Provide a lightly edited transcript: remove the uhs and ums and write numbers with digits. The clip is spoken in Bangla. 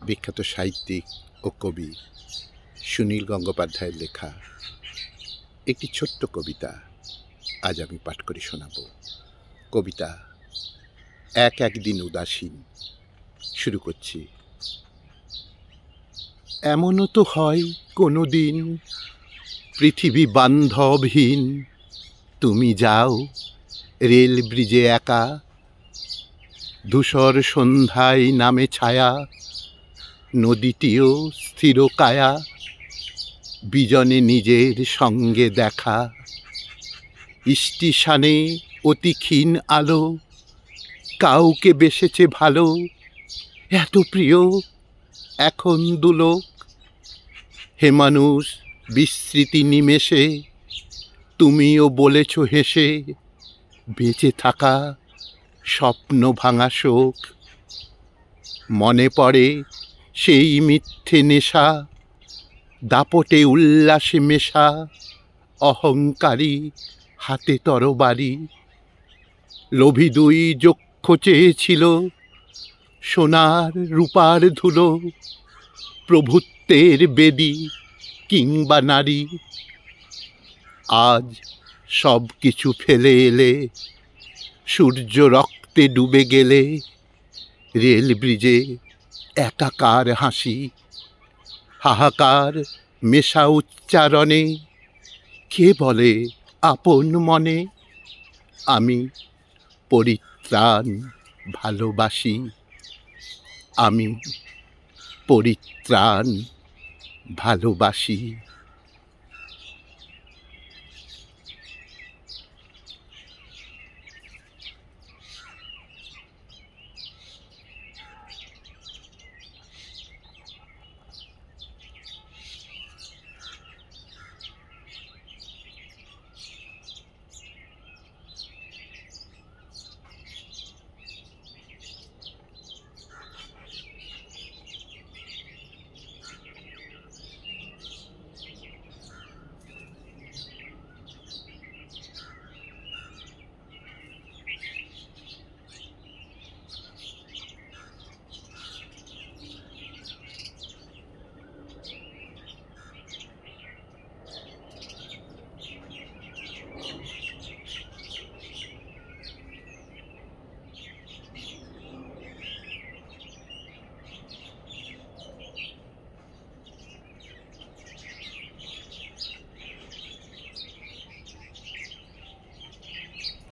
বিখ্যাত সাহিত্যিক ও কবি সুনীল গঙ্গোপাধ্যায়ের লেখা একটি ছোট্ট কবিতা আজ আমি পাঠ করে শোনাব। কবিতা একদিন উদাসীন। শুরু করছি। এমনও তো হয় কোনো দিন পৃথিবী বান্ধবহীন, তুমি যাও রেল ব্রিজে একা, ধূসর সন্ধ্যায় নামে ছায়া, নদীটিও স্থির কায়া, বিজনে নিজের সঙ্গে দেখা। স্টেশনে অতি ক্ষীণ আলো, কাউকে বেসেছে ভালো, এত প্রিয় এখন দুলোক। হে মানুষ বিস্মৃতি নিমেষে, তুমিও বলেছ হেসে, বেঁচে থাকা স্বপ্ন ভাঙা শোক। মনে পড়ে সেই মিথ্যে নেশা, দাপটে উল্লাসে মেশা, অহংকারী হাতে তরবারি। লোভী দুই যক্ষ চেয়েছিল সোনার রূপার ধুলো, প্রভুত্বের বেদী কিংবা নারী। আজ সব কিছু ফেলে এলে, সূর্য রক্তে ডুবে গেলে, রেল ব্রিজে একাকার হাসি, হাহাকার মেশা উচ্চারণে। কে বলে আপন মনে, আমি পরিত্রাণ ভালোবাসি, আমি পরিত্রাণ ভালোবাসি।